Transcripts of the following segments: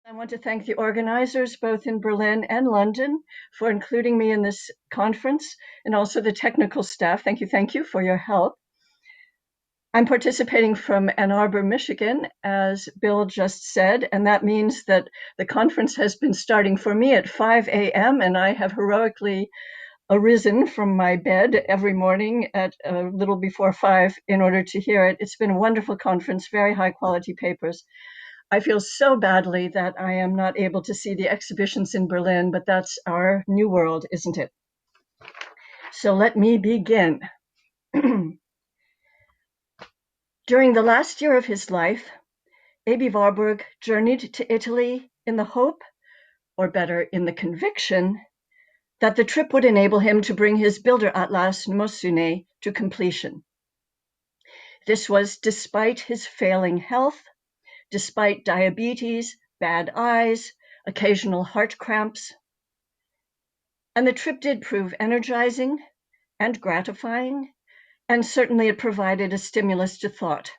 I want to thank the organizers, both in Berlin and London, for including me in this conference, and also the technical staff. Thank you for your help. I'm participating from Ann Arbor, Michigan, as Bill just said, and that means that the conference has been starting for me at 5 a.m., and I have heroically arisen from my bed every morning at a little before 5 in order to hear it. It's been a wonderful conference, very high quality papers. I feel so badly that I am not able to see the exhibitions in Berlin, but that's our new world, isn't it? So let me begin. During the last year of his life, A.B. Warburg journeyed to Italy in the hope, or better, in the conviction, that the trip would enable him to bring his Bilderatlas Mnemosyne to completion. This was despite his failing health, despite diabetes, bad eyes, occasional heart cramps. And the trip did prove energizing and gratifying, and certainly it provided a stimulus to thought.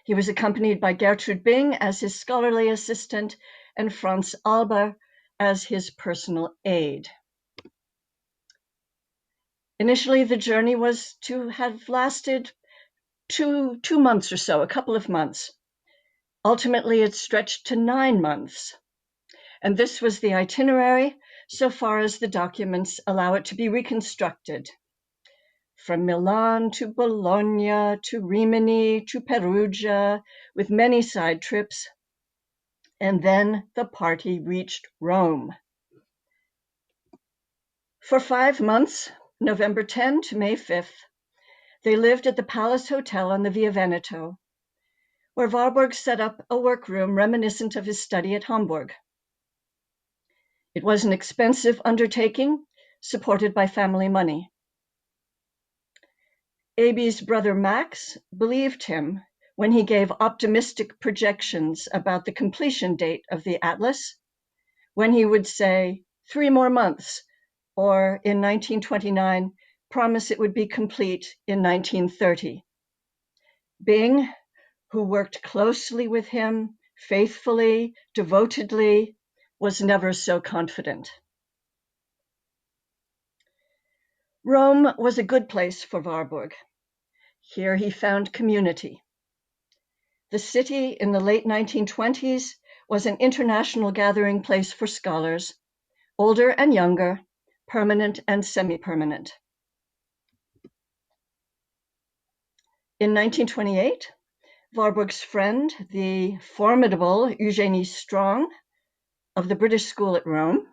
He was accompanied by Gertrude Bing as his scholarly assistant and Franz Alber as his personal aide. Initially, the journey was to have lasted two months or so, a couple of months. Ultimately, it stretched to 9 months. And this was the itinerary so far as the documents allow it to be reconstructed. From Milan to Bologna to Rimini to Perugia, with many side trips. And then the party reached Rome. For 5 months, November 10 to May 5th, they lived at the Palace Hotel on the Via Veneto, where Warburg set up a workroom reminiscent of his study at Hamburg. It was an expensive undertaking, supported by family money. A.B.'s brother Max believed him when he gave optimistic projections about the completion date of the atlas, when he would say 3 more months, or in 1929, promise it would be complete in 1930. Bing, who worked closely with him, faithfully, devotedly, was never so confident. Rome was a good place for Warburg. Here he found community. The city in the late 1920s was an international gathering place for scholars, older and younger, permanent and semi-permanent. In 1928, Warburg's friend, the formidable Eugenie Strong of the British School at Rome,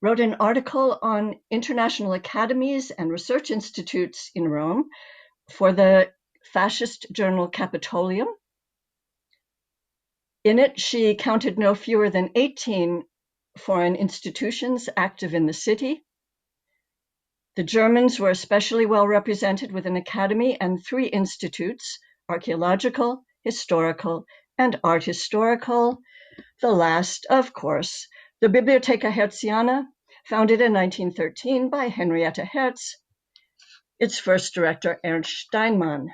wrote an article on international academies and research institutes in Rome for the fascist journal Capitolium. In it, she counted no fewer than 18 foreign institutions active in the city. The Germans were especially well represented with an academy and 3 institutes, archaeological, historical, and art historical. The last, of course, the Bibliotheca Hertziana, founded in 1913 by Henrietta Hertz, its first director, Ernst Steinmann.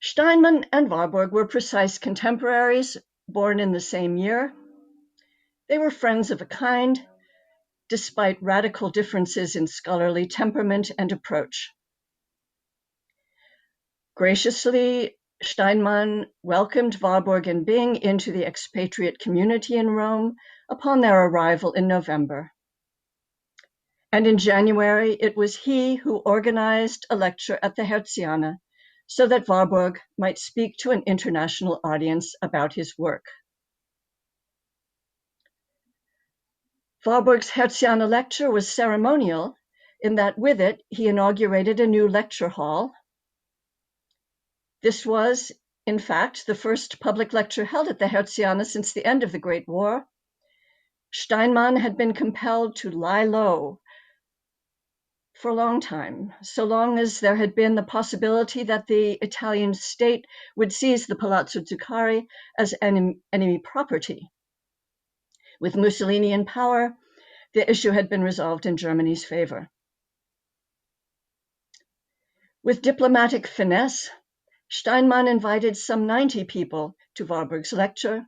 Steinmann and Warburg were precise contemporaries, born in the same year. They were friends of a kind, despite radical differences in scholarly temperament and approach. Graciously, Steinmann welcomed Warburg and Bing into the expatriate community in Rome upon their arrival in November. And in January, it was he who organized a lecture at the Hertziana so that Warburg might speak to an international audience about his work. Warburg's Hertziana lecture was ceremonial in that with it, he inaugurated a new lecture hall. This was, in fact, the first public lecture held at the Hertziana since the end of the Great War. Steinmann had been compelled to lie low for a long time, so long as there had been the possibility that the Italian state would seize the Palazzo Zuccari as enemy property. With Mussolini in power, the issue had been resolved in Germany's favor. With diplomatic finesse, Steinmann invited some 90 people to Warburg's lecture.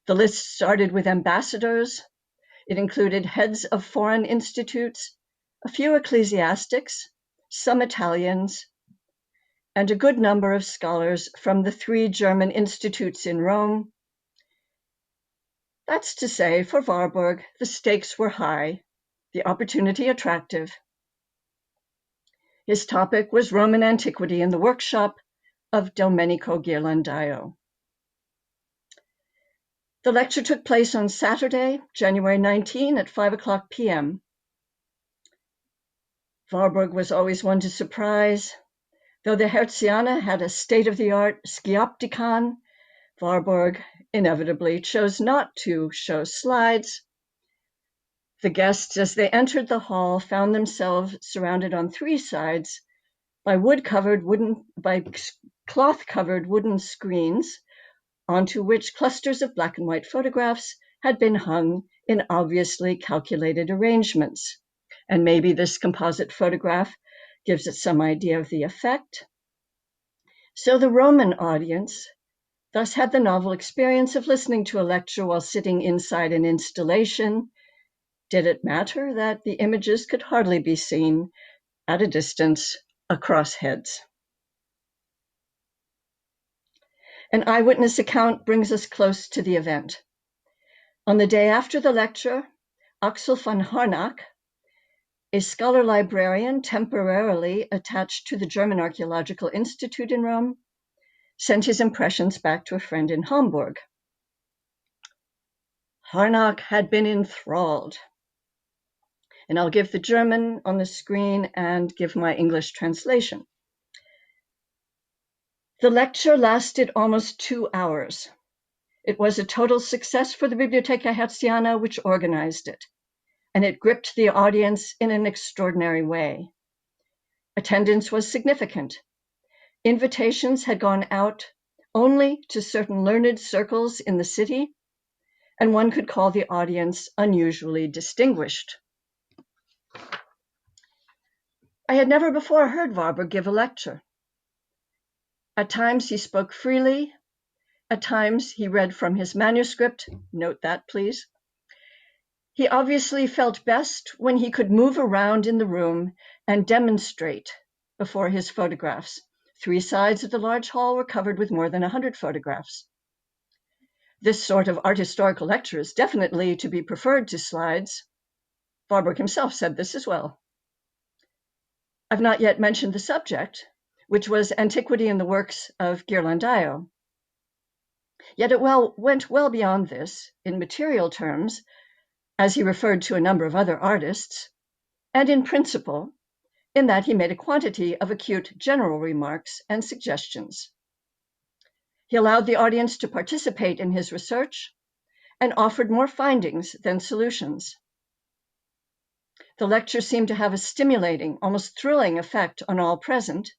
The list started with ambassadors. It included heads of foreign institutes, a few ecclesiastics, some Italians, and a good number of scholars from the 3 German institutes in Rome. That's to say, for Warburg, the stakes were high, the opportunity attractive. His topic was Roman antiquity in the workshop of Domenico Ghirlandaio. The lecture took place on Saturday, January 19 at 5:00 p.m. Warburg was always one to surprise. Though the Hertziana had a state-of-the-art skiopticon, Warburg inevitably chose not to show slides. The guests, as they entered the hall, found themselves surrounded on 3 sides by cloth-covered wooden screens, onto which clusters of black and white photographs had been hung in obviously calculated arrangements. And maybe this composite photograph gives it some idea of the effect. So the Roman audience thus had the novel experience of listening to a lecture while sitting inside an installation. Did it matter that the images could hardly be seen at a distance across heads? An eyewitness account brings us close to the event. On the day after the lecture, Axel von Harnack, a scholar librarian temporarily attached to the German Archaeological Institute in Rome, sent his impressions back to a friend in Hamburg. Harnack had been enthralled. And I'll give the German on the screen and give my English translation. The lecture lasted almost 2 hours. It was a total success for the Bibliotheca Hertziana, which organized it, and it gripped the audience in an extraordinary way. Attendance was significant. Invitations had gone out only to certain learned circles in the city, and one could call the audience unusually distinguished. I had never before heard Warburg give a lecture. At times he spoke freely. At times he read from his manuscript. Note that, please. He obviously felt best when he could move around in the room and demonstrate before his photographs. 3 sides of the large hall were covered with more than 100 photographs. This sort of art historical lecture is definitely to be preferred to slides. Warburg himself said this as well. I've not yet mentioned the subject, which was antiquity in the works of Ghirlandaio. Yet it went well beyond this, in material terms, as he referred to a number of other artists, and in principle, in that he made a quantity of acute general remarks and suggestions. He allowed the audience to participate in his research and offered more findings than solutions. The lecture seemed to have a stimulating, almost thrilling effect on all present.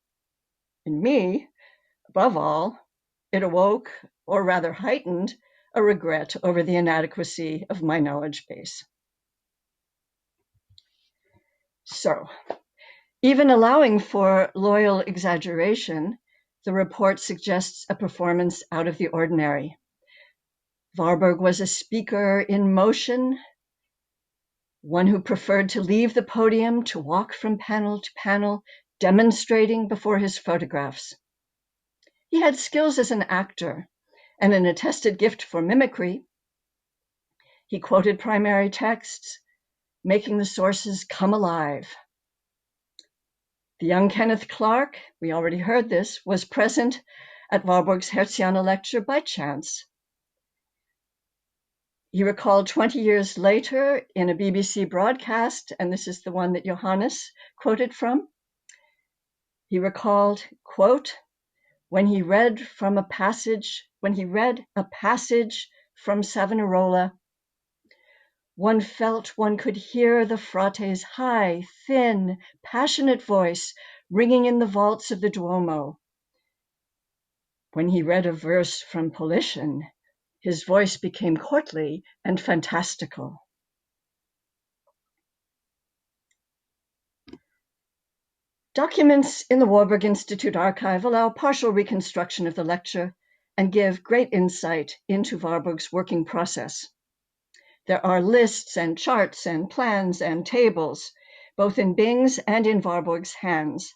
In me, above all, it awoke, or rather heightened, a regret over the inadequacy of my knowledge base. So, even allowing for loyal exaggeration, the report suggests a performance out of the ordinary. Warburg was a speaker in motion, one who preferred to leave the podium to walk from panel to panel, demonstrating before his photographs. He had skills as an actor and an attested gift for mimicry. He quoted primary texts, making the sources come alive. The young Kenneth Clark, we already heard this, was present at Warburg's Hertziana lecture by chance. He recalled 20 years later in a BBC broadcast, and this is the one that Johannes quoted from. He recalled, quote, when he read a passage from Savonarola, one felt one could hear the frate's high, thin, passionate voice ringing in the vaults of the Duomo. When he read a verse from Politian, his voice became courtly and fantastical. Documents in the Warburg Institute archive allow partial reconstruction of the lecture and give great insight into Warburg's working process. There are lists and charts and plans and tables, both in Bing's and in Warburg's hands.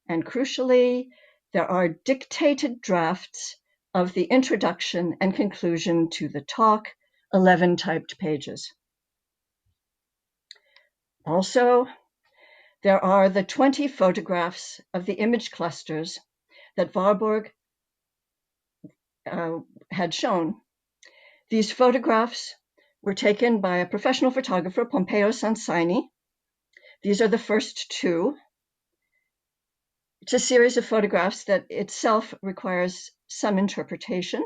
And crucially, there are dictated drafts of the introduction and conclusion to the talk, 11 typed pages. Also, there are the 20 photographs of the image clusters that Warburg had shown. These photographs were taken by a professional photographer, Pompeo Sansini. These are the first two. It's a series of photographs that itself requires some interpretation.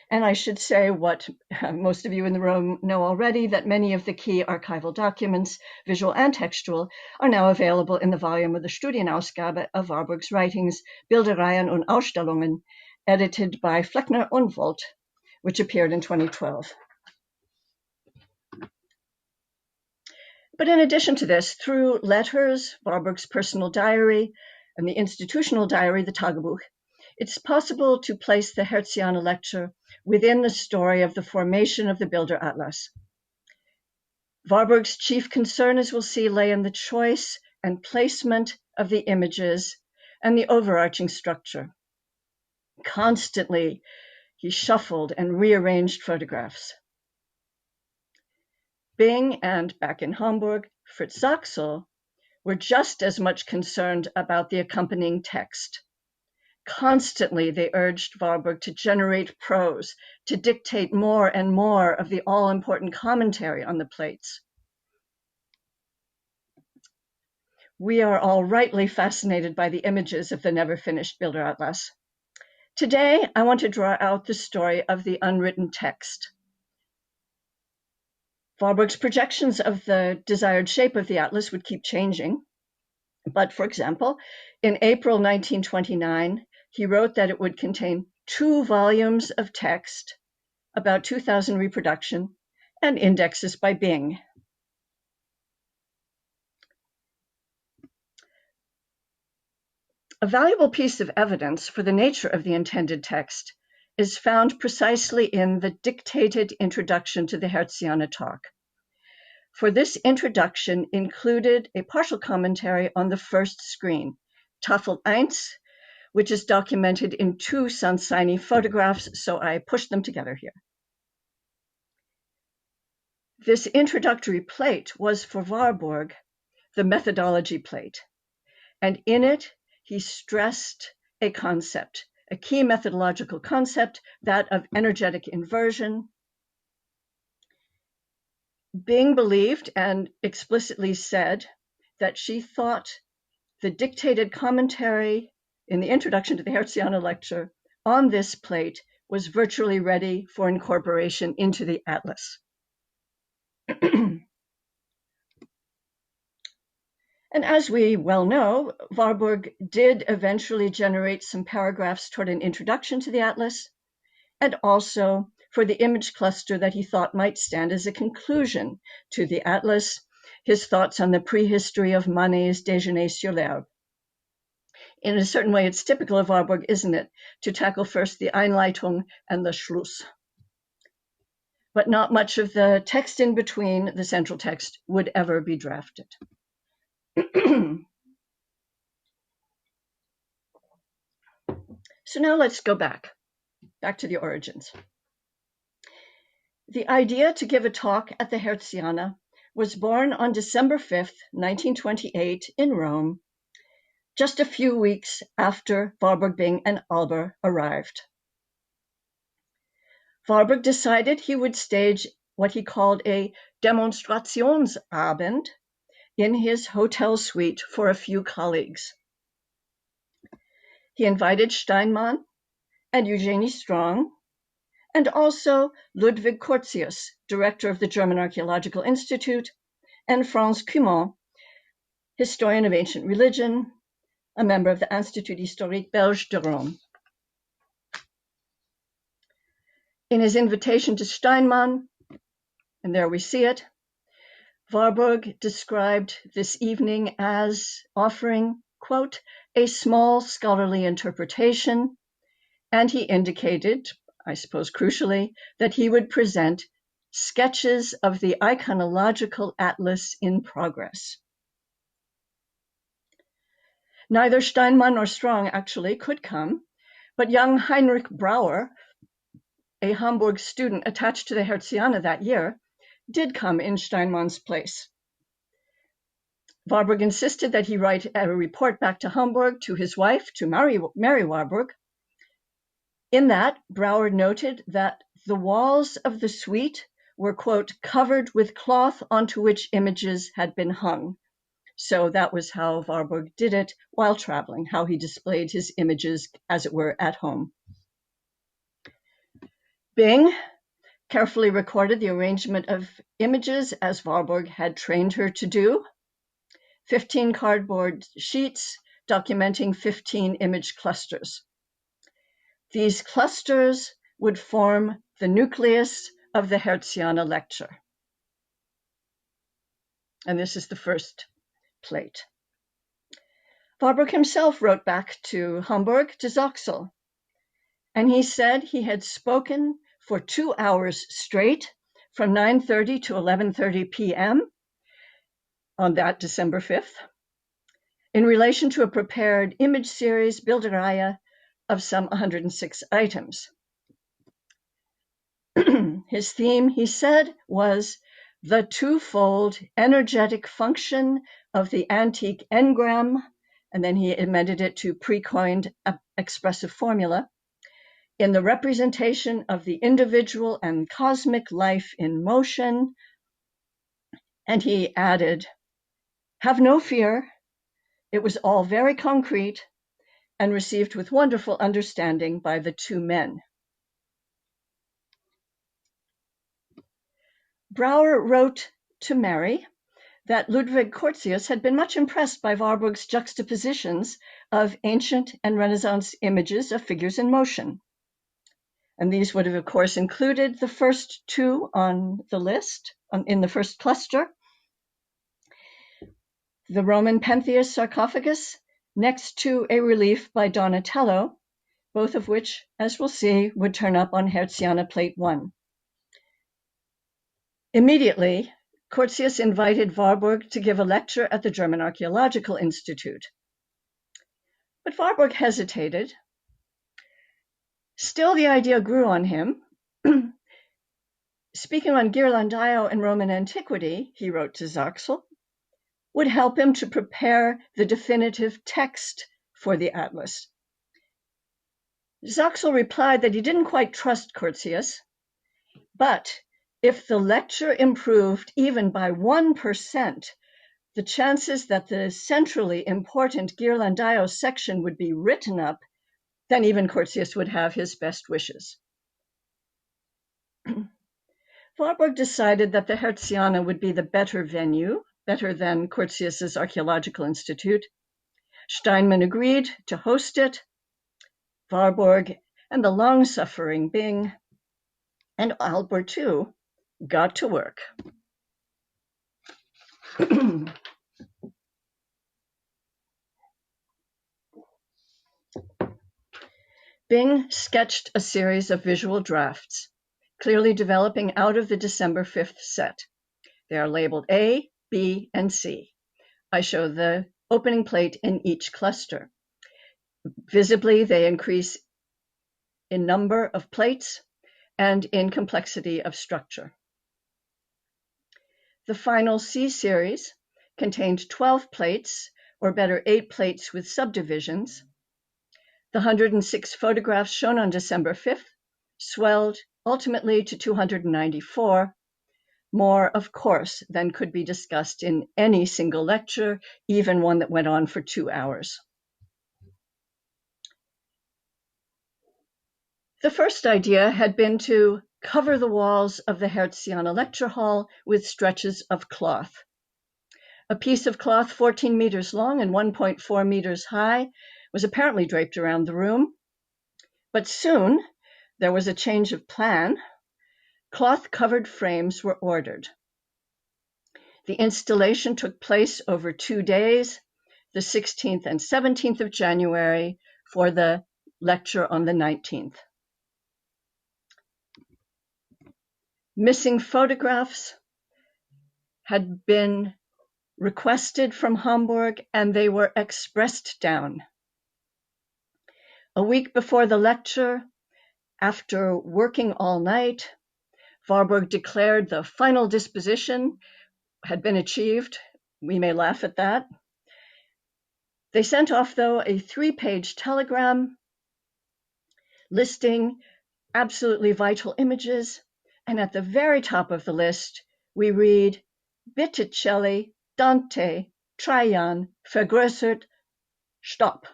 And I should say what most of you in the room know already, that many of the key archival documents, visual and textual, are now available in the volume of the Studienausgabe of Warburg's writings, Bildereien und Ausstellungen, edited by Fleckner und Volt, which appeared in 2012. But in addition to this, through letters, Warburg's personal diary, and the institutional diary, the Tagebuch, it's possible to place the Hertziana lecture within the story of the formation of the Bilderatlas. Warburg's chief concern, as we'll see, lay in the choice and placement of the images and the overarching structure. Constantly, he shuffled and rearranged photographs. Bing and, back in Hamburg, Fritz Sachsel were just as much concerned about the accompanying text. Constantly, they urged Warburg to generate prose, to dictate more and more of the all-important commentary on the plates. We are all rightly fascinated by the images of the never-finished Bilderatlas. Today, I want to draw out the story of the unwritten text. Warburg's projections of the desired shape of the atlas would keep changing. But, for example, in April 1929, he wrote that it would contain 2 volumes of text, about 2,000 reproduction, and indexes by Bing. A valuable piece of evidence for the nature of the intended text is found precisely in the dictated introduction to the Hertziana talk. For this introduction included a partial commentary on the first screen, Tafel 1, which is documented in 2 Sansini photographs, so I pushed them together here. This introductory plate was for Warburg the methodology plate, and in it he stressed a concept, a key methodological concept, that of energetic inversion. Bing believed and explicitly said that she thought the dictated commentary in the introduction to the Hertziana lecture on this plate was virtually ready for incorporation into the atlas. And as we well know, Warburg did eventually generate some paragraphs toward an introduction to the atlas, and also for the image cluster that he thought might stand as a conclusion to the atlas, his thoughts on the prehistory of Manet's Déjeuner sur l'herbe. In a certain way, it's typical of Warburg, isn't it, to tackle first the Einleitung and the Schluss. But not much of the text in between the central text would ever be drafted. So now let's go back to the origins. The idea to give a talk at the Hertziana was born on December 5th, 1928 in Rome, just a few weeks after Warburg, Bing, and Alber arrived. Warburg decided he would stage what he called a Demonstrationsabend in his hotel suite for a few colleagues. He invited Steinmann and Eugenie Strong, and also Ludwig Curtius, director of the German Archaeological Institute, and Franz Cumont, historian of ancient religion, a member of the Institut Historique Belge de Rome. In his invitation to Steinmann, and there we see it, Warburg described this evening as offering, quote, a small scholarly interpretation, and he indicated, I suppose crucially, that he would present sketches of the iconological atlas in progress. Neither Steinmann nor Strong actually could come, but young Heinrich Brauer, a Hamburg student attached to the Hertziana that year, did come in Steinmann's place. Warburg insisted that he write a report back to Hamburg to his wife, to Mary Warburg. In that, Brauer noted that the walls of the suite were, quote, covered with cloth onto which images had been hung. So that was how Warburg did it while traveling, how he displayed his images, as it were, at home. Bing carefully recorded the arrangement of images as Warburg had trained her to do. 15 cardboard sheets documenting 15 image clusters. These clusters would form the nucleus of the Hertziana lecture. And this is the first plate. Warburg himself wrote back to Hamburg, to Zoxel, and he said he had spoken for 2 hours straight from 9:30 to 11:30 p.m. on that December 5th, in relation to a prepared image series, Bilderatlas, of some 106 items. His theme, he said, was the twofold energetic function of the antique engram, and then he amended it to pre-coined expressive formula, in the representation of the individual and cosmic life in motion. And he added, have no fear, it was all very concrete and received with wonderful understanding by the two men. Brauer wrote to Mary that Ludwig Curtius had been much impressed by Warburg's juxtapositions of ancient and Renaissance images of figures in motion. And these would have, of course, included the first two on the list, in the first cluster. The Roman Pentheus sarcophagus, next to a relief by Donatello, both of which, as we'll see, would turn up on Hertziana Plate 1. Immediately, Curtius invited Warburg to give a lecture at the German Archaeological Institute. But Warburg hesitated. Still, the idea grew on him. Speaking on Ghirlandaio and Roman antiquity, he wrote to Zoxel, would help him to prepare the definitive text for the atlas. Zoxel replied that he didn't quite trust Curtius, but if the lecture improved even by 1%, the chances that the centrally important Ghirlandaio section would be written up, then even Curtius would have his best wishes. Warburg decided that the Hertziana would be the better venue, better than Curtius's Archaeological Institute. Steinmann agreed to host it. Warburg and the long-suffering Bing and Albert too got to work. Bing sketched a series of visual drafts, clearly developing out of the December 5th set. They are labeled A, B, and C. I show the opening plate in each cluster. Visibly, they increase in number of plates and in complexity of structure. The final C series contained 12 plates, or better, 8 plates with subdivisions. The 106 photographs shown on December 5th swelled ultimately to 294, more, of course, than could be discussed in any single lecture, even one that went on for 2 hours. The first idea had been to cover the walls of the Hertziana lecture hall with stretches of cloth. A piece of cloth 14 meters long and 1.4 meters high was apparently draped around the room. But soon there was a change of plan. Cloth-covered frames were ordered. The installation took place over 2 days, the 16th and 17th of January, for the lecture on the 19th. Missing photographs had been requested from Hamburg, and they were expressed down. A week before the lecture, after working all night, Warburg declared the final disposition had been achieved. We may laugh at that. They sent off, though, a 3-page telegram listing absolutely vital images, and at the very top of the list, we read, Botticelli, Dante, Trajan, vergrößert, Stopp.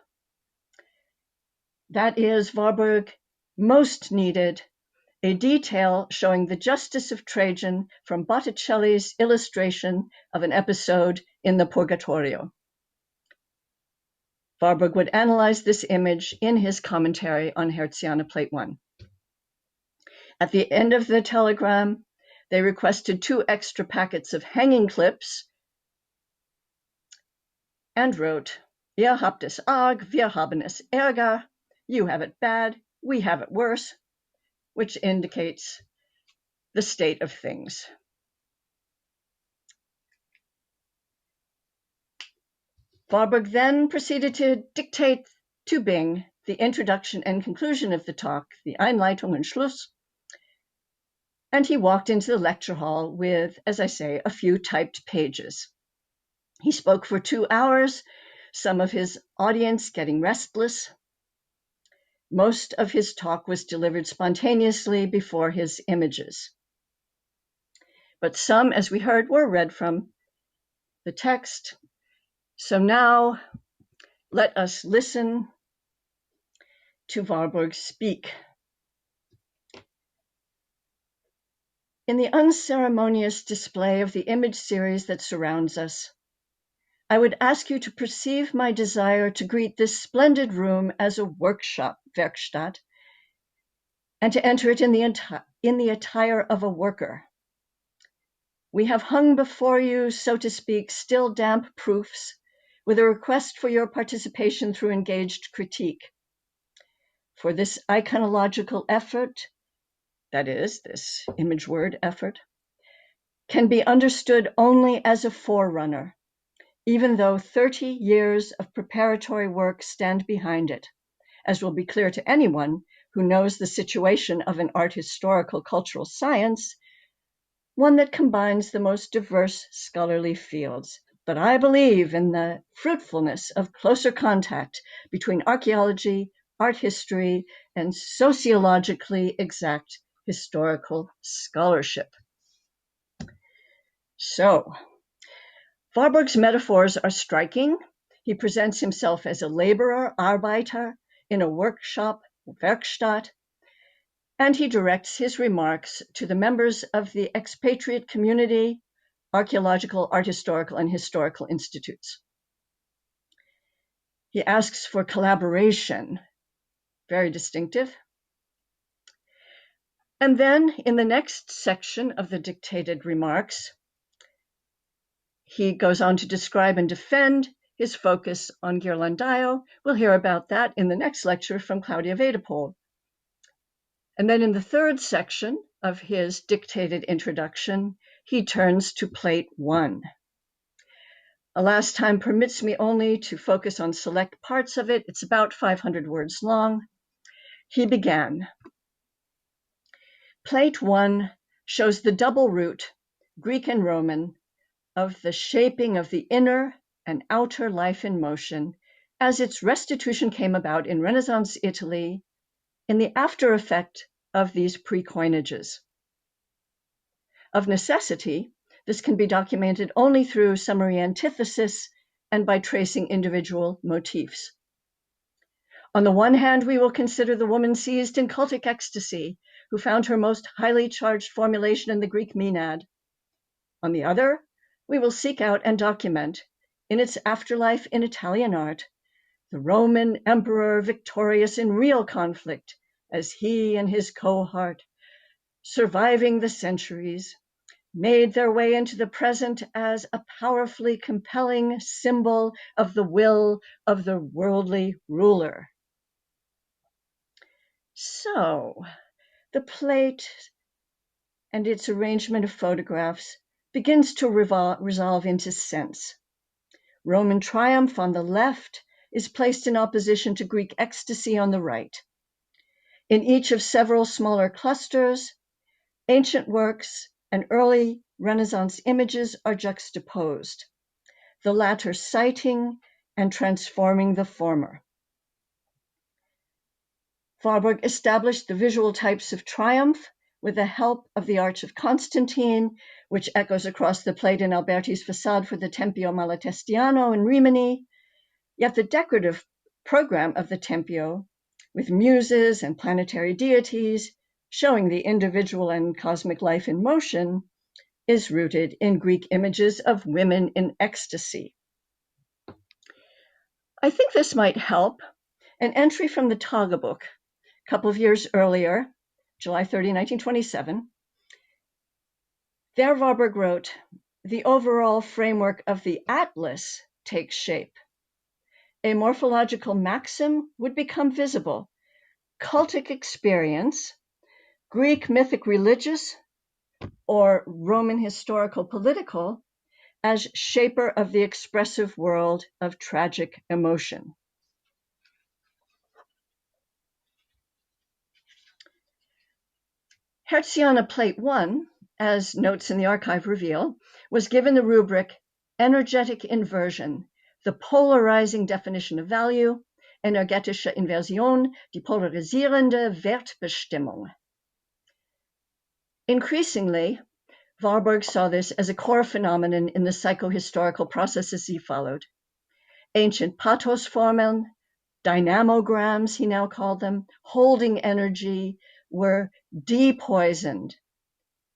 That is, Warburg most needed a detail showing the justice of Trajan from Botticelli's illustration of an episode in the Purgatorio. Warburg would analyze this image in his commentary on Hertziana Plate 1. At the end of the telegram, they requested 2 extra packets of hanging clips and wrote, Ihr habt es arg, wir haben es ärger. You have it bad, we have it worse, which indicates the state of things. Warburg then proceeded to dictate to Bing the introduction and conclusion of the talk, the Einleitung und Schluss, and he walked into the lecture hall with, as I say, a few typed pages. He spoke for 2 hours, some of his audience getting restless. Most of his talk was delivered spontaneously before his images. But some, as we heard, were read from the text. So now let us listen to Warburg speak. In the unceremonious display of the image series that surrounds us, I would ask you to perceive my desire to greet this splendid room as a workshop, Werkstatt, and to enter it in the attire of a worker. We have hung before you, so to speak, still damp proofs, with a request for your participation through engaged critique. For this iconological effort, that is, this image word effort, can be understood only as a forerunner, even though 30 years of preparatory work stand behind it, as will be clear to anyone who knows the situation of an art historical cultural science, one that combines the most diverse scholarly fields. But I believe in the fruitfulness of closer contact between archaeology, art history, and sociologically exact historical scholarship. So, Warburg's metaphors are striking. He presents himself as a laborer, Arbeiter, in a workshop, Werkstatt, and he directs his remarks to the members of the expatriate community, archaeological, art historical, and historical institutes. He asks for collaboration, very distinctive. And then in the next section of the dictated remarks, he goes on to describe and defend his focus on Ghirlandaio. We'll hear about that in the next lecture from Claudia Wiedepol. And then in the third section of his dictated introduction, he turns to Plate 1. Alas, time permits me only to focus on select parts of it. It's about 500 words long. He began. Plate 1 shows the double root, Greek and Roman, of the shaping of the inner and outer life in motion as its restitution came about in Renaissance Italy in the after effect of these pre-coinages. Of necessity, this can be documented only through summary antithesis and by tracing individual motifs. On the one hand, we will consider the woman seized in cultic ecstasy, who found her most highly charged formulation in the Greek Maenad. On the other, we will seek out and document, in its afterlife in Italian art, the Roman emperor victorious in real conflict, as he and his cohort, surviving the centuries, made their way into the present as a powerfully compelling symbol of the will of the worldly ruler. So, the plate and its arrangement of photographs begins to resolve into sense. Roman triumph on the left is placed in opposition to Greek ecstasy on the right. In each of several smaller clusters, ancient works and early Renaissance images are juxtaposed, the latter citing and transforming the former. Warburg established the visual types of triumph with the help of the Arch of Constantine, which echoes across the plate in Alberti's facade for the Tempio Malatestiano in Rimini. Yet the decorative program of the Tempio, with muses and planetary deities showing the individual and cosmic life in motion, is rooted in Greek images of women in ecstasy. I think this might help. An entry from the Tagebuch, a couple of years earlier, July 30, 1927, there Warburg wrote, "The overall framework of the atlas takes shape. A morphological maxim would become visible. Cultic experience, Greek mythic religious, or Roman historical political, as shaper of the expressive world of tragic emotion." Hertziana Plate 1, as notes in the archive reveal, was given the rubric energetic inversion, the polarizing definition of value, energetische Inversion, die polarisierende Wertbestimmung. Increasingly, Warburg saw this as a core phenomenon in the psychohistorical processes he followed. Ancient pathos formen, dynamograms, he now called them, holding energy, were depoisoned,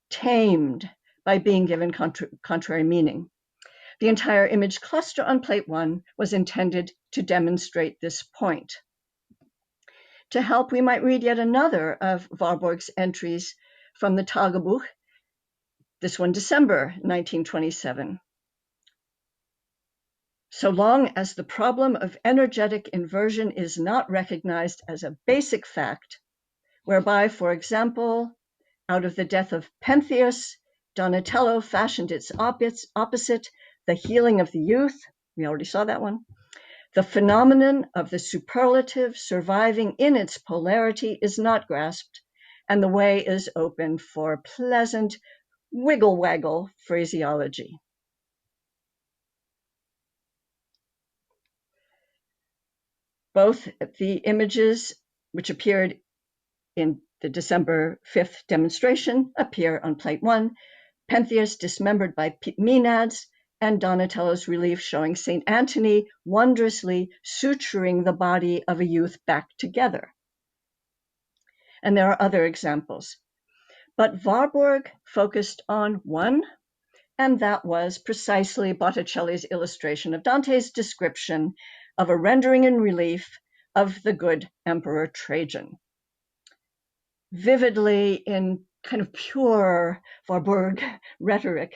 tamed by being given contrary meaning. The entire image cluster on Plate 1 was intended to demonstrate this point. To help, we might read yet another of Warburg's entries from the Tagebuch, this one December 1927. So long as the problem of energetic inversion is not recognized as a basic fact, whereby, for example, out of the death of Pentheus, Donatello fashioned its opposite, the healing of the youth, we already saw that one, the phenomenon of the superlative surviving in its polarity is not grasped, and the way is open for pleasant wiggle-waggle phraseology. Both the images which appeared in the December 5th demonstration appear on Plate 1, Pentheus dismembered by Maenads, and Donatello's relief showing St. Anthony wondrously suturing the body of a youth back together. And there are other examples. But Warburg focused on one, and that was precisely Botticelli's illustration of Dante's description of a rendering in relief of the good Emperor Trajan. Vividly, in kind of pure Warburg rhetoric,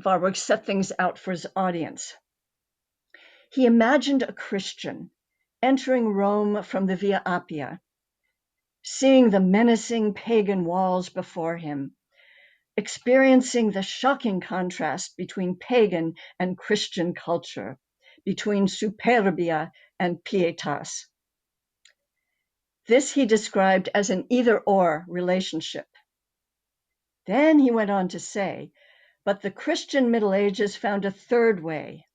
Warburg set things out for his audience. He imagined a Christian entering Rome from the Via Appia, seeing the menacing pagan walls before him, experiencing the shocking contrast between pagan and Christian culture, between superbia and pietas. This he described as an either-or relationship. Then he went on to say, but the Christian Middle Ages found a third way,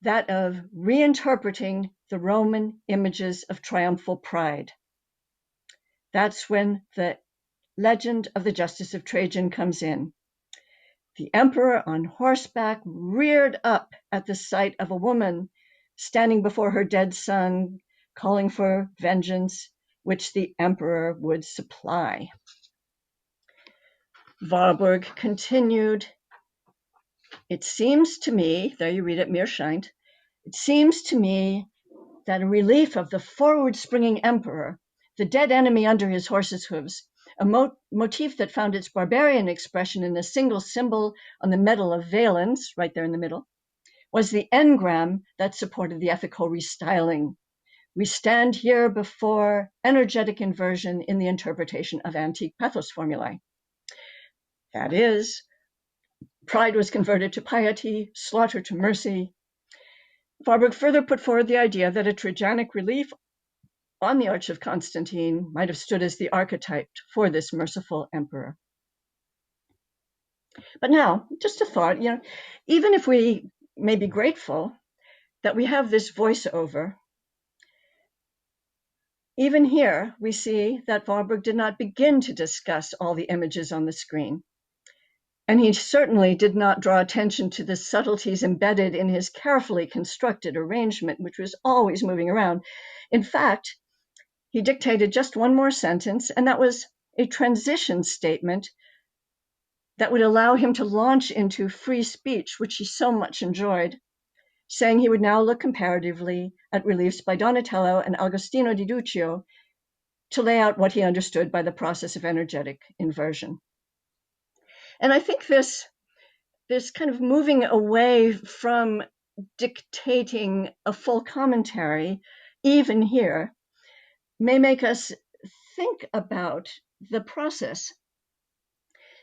that of reinterpreting the Roman images of triumphal pride. That's when the legend of the Justice of Trajan comes in. The emperor on horseback reared up at the sight of a woman standing before her dead son, calling for vengeance, which the emperor would supply. Warburg continued, "It seems to me," there you read it, mir scheint, "it seems to me that a relief of the forward-springing emperor, the dead enemy under his horse's hooves, a motif that found its barbarian expression in a single symbol on the medal of valence, right there in the middle, was the engram that supported the ethical restyling. We stand here before energetic inversion in the interpretation of antique pathos formulae. That is, pride was converted to piety, slaughter to mercy. Warburg further put forward the idea that a Trajanic relief on the Arch of Constantine might have stood as the archetype for this merciful emperor. But now, just a thought, even if we may be grateful that we have this voiceover, even here we see that Warburg did not begin to discuss all the images on the screen. And he certainly did not draw attention to the subtleties embedded in his carefully constructed arrangement, which was always moving around. In fact, he dictated just one more sentence, and that was a transition statement that would allow him to launch into free speech, which he so much enjoyed, saying he would now look comparatively at reliefs by Donatello and Agostino di Duccio to lay out what he understood by the process of energetic inversion. And I think this kind of moving away from dictating a full commentary, even here, may make us think about the process.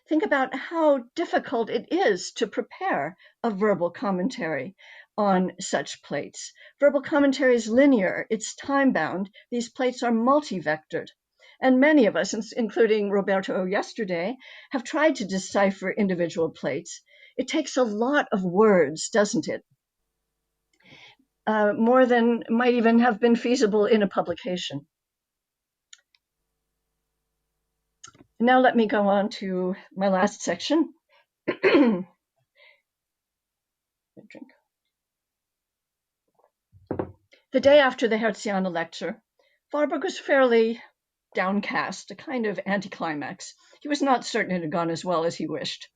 Think about how difficult it is to prepare a verbal commentary on such plates. Verbal commentary is linear, it's time-bound. These plates are multi-vectored. And many of us, including Roberto yesterday, have tried to decipher individual plates. It takes a lot of words, doesn't it? More than might even have been feasible in a publication. Now let me go on to my last section. The day after the Hertziana lecture, Warburg was fairly downcast, a kind of anticlimax. He was not certain it had gone as well as he wished.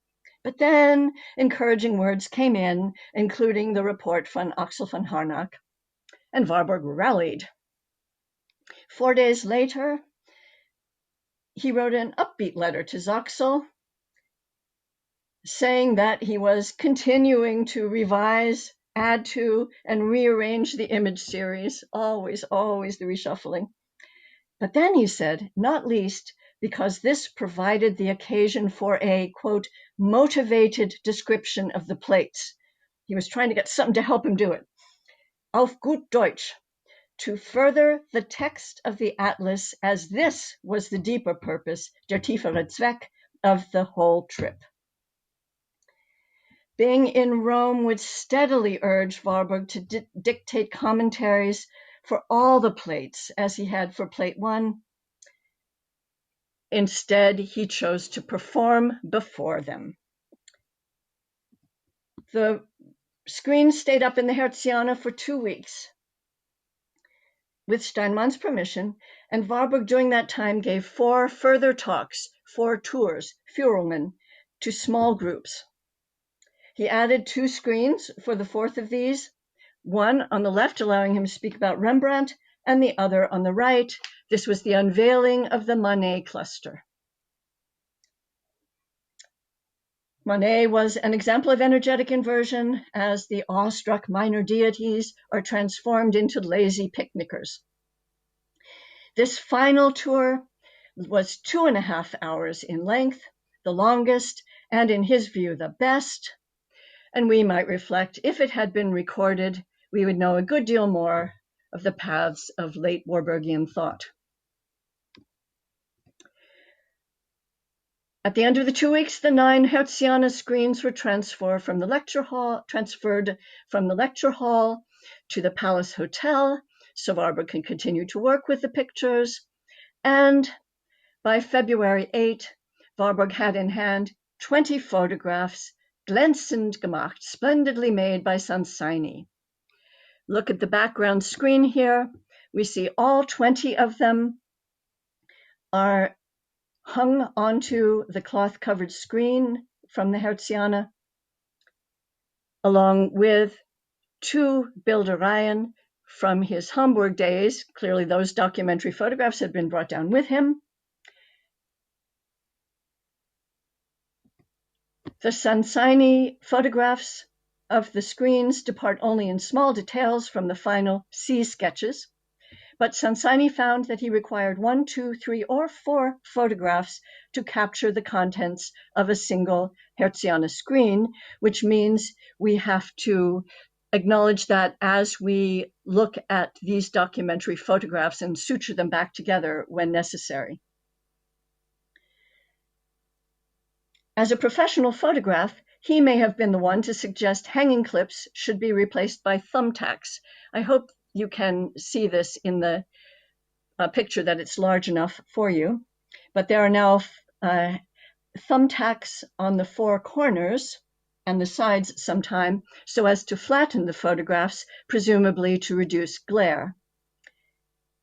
But then encouraging words came in, including the report from Axel von Harnack, and Warburg rallied. 4 days later, he wrote an upbeat letter to Zaxel, saying that he was continuing to revise, add to, and rearrange the image series, always the reshuffling. But then he said, not least because this provided the occasion for a, quote, motivated description of the plates. He was trying to get something to help him do it. Auf gut Deutsch, to further the text of the atlas, as this was the deeper purpose, der tiefere Zweck, of the whole trip. Being in Rome would steadily urge Warburg to dictate commentaries for all the plates, as he had for plate 1. Instead, he chose to perform before them. The screen stayed up in the Hertziana for 2 weeks, with Steinmann's permission, and Warburg during that time gave 4 further talks, 4 tours, Führungen, to small groups. He added 2 screens for the 4th of these, one on the left allowing him to speak about Rembrandt, and the other on the right. This was the unveiling of the Manet cluster. Manet was an example of energetic inversion, as the awestruck minor deities are transformed into lazy picnickers. This final tour was 2.5 hours in length, the longest, and in his view, the best. And we might reflect, if it had been recorded, we would know a good deal more of the paths of late Warburgian thought. At the end of the 2 weeks, the 9 Hertziana screens were transferred from the lecture hall to the Palace Hotel, so Warburg can continue to work with the pictures. And by February 8, Warburg had in hand 20 photographs, glänzend gemacht, splendidly made by Mnemosyne. Look at the background screen here. We see all 20 of them are hung onto the cloth-covered screen from the Hertziana, along with 2 Bildereien from his Hamburg days. Clearly those documentary photographs had been brought down with him. The Mnemosyne photographs of the screens depart only in small details from the final sea sketches, but Mnemosyne found that he required 1, 2, 3, or 4 photographs to capture the contents of a single Hertziana screen, which means we have to acknowledge that as we look at these documentary photographs and suture them back together when necessary. As a professional photograph, he may have been the one to suggest hanging clips should be replaced by thumbtacks. I hope you can see this in the picture, that it's large enough for you. But there are now thumbtacks on the 4 corners and the sides sometime, so as to flatten the photographs, presumably to reduce glare.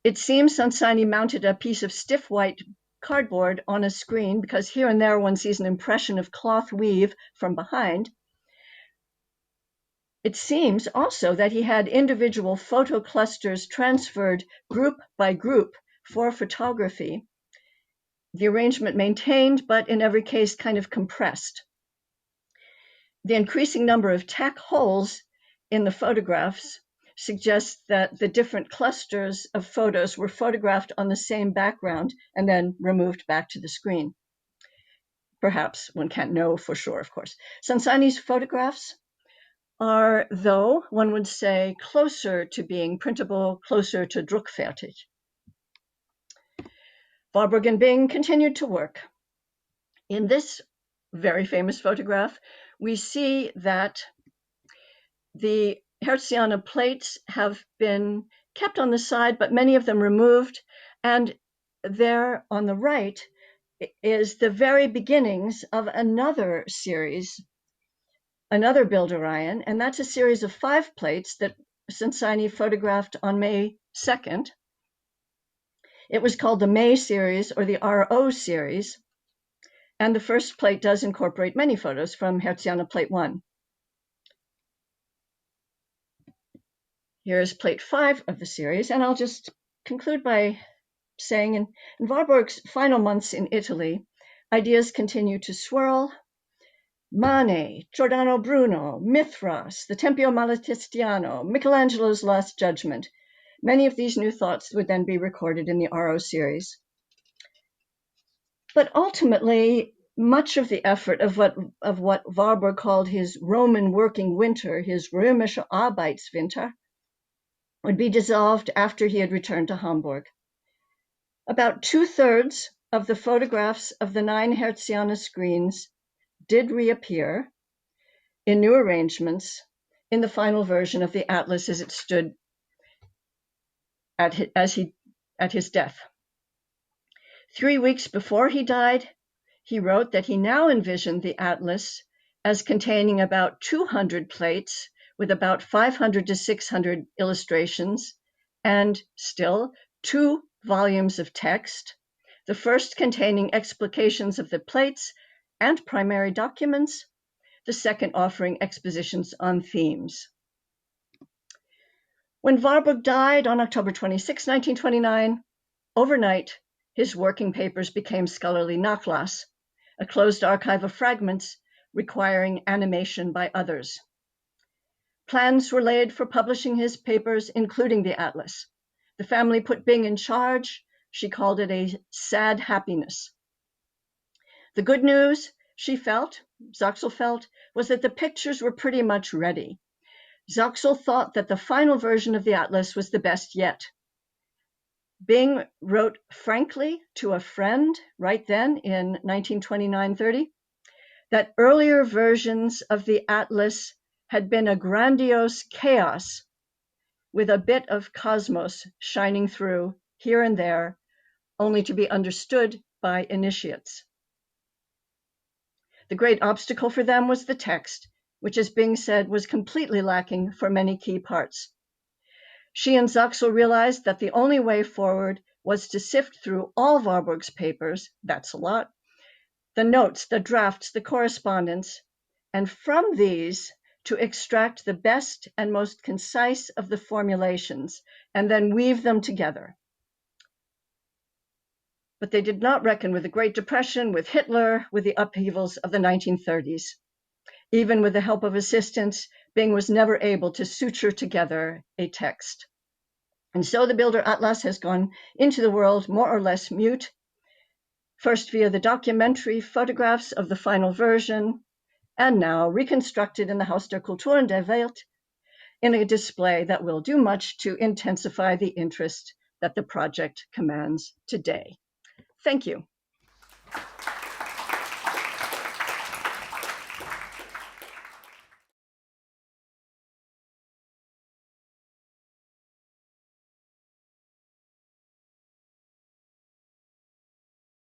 It seems Mnemosyne mounted a piece of stiff white cardboard on a screen, because here and there one sees an impression of cloth weave from behind. It seems also that he had individual photo clusters transferred group by group for photography. The arrangement maintained, but in every case kind of compressed. The increasing number of tack holes in the photographs suggests that the different clusters of photos were photographed on the same background and then removed back to the screen. Perhaps, one can't know for sure, of course. Mnemosyne's photographs are, though, one would say, closer to being printable, closer to druckfertig. Warburg and Bing continued to work. In this very famous photograph, we see that the Hertziana plates have been kept on the side, but many of them removed, and there on the right is the very beginnings of another series, another Bilderatlas, and that's a series of 5 plates that Mnemosyne photographed on May 2nd. It was called the May series or the RO series, and the first plate does incorporate many photos from Hertziana plate 1. Here's plate 5 of the series, and I'll just conclude by saying in Warburg's final months in Italy, ideas continue to swirl. Manet, Giordano Bruno, Mithras, the Tempio Malatestiano, Michelangelo's Last Judgment. Many of these new thoughts would then be recorded in the RO series. But ultimately, much of the effort of what Warburg called his Roman working winter, his römische Arbeitswinter, would be dissolved after he had returned to Hamburg. About 2/3 of the photographs of the 9 Hertziana screens did reappear in new arrangements in the final version of the atlas as it stood at his death. 3 weeks before he died, he wrote that he now envisioned the atlas as containing about 200 plates with about 500 to 600 illustrations, and still 2 volumes of text, the first containing explications of the plates and primary documents, the second offering expositions on themes. When Warburg died on October 26, 1929, overnight, his working papers became scholarly Nachlass, a closed archive of fragments requiring animation by others. Plans were laid for publishing his papers, including the atlas. The family put Bing in charge. She called it a sad happiness. The good news, Zoxel felt, was that the pictures were pretty much ready. Zoxel thought that the final version of the atlas was the best yet. Bing wrote frankly to a friend right then in 1929-30 that earlier versions of the atlas had been a grandiose chaos with a bit of cosmos shining through here and there, only to be understood by initiates. The great obstacle for them was the text, which, as Bing said, was completely lacking for many key parts. She and Zoxel realized that the only way forward was to sift through all Warburg's papers, that's a lot, the notes, the drafts, the correspondence, and from these to extract the best and most concise of the formulations and then weave them together. But they did not reckon with the Great Depression, with Hitler, with the upheavals of the 1930s. Even with the help of assistants, Bing was never able to suture together a text. And so the Bilderatlas has gone into the world more or less mute, first via the documentary photographs of the final version, and now reconstructed in the Haus der Kultur und der Welt in a display that will do much to intensify the interest that the project commands today. Thank you.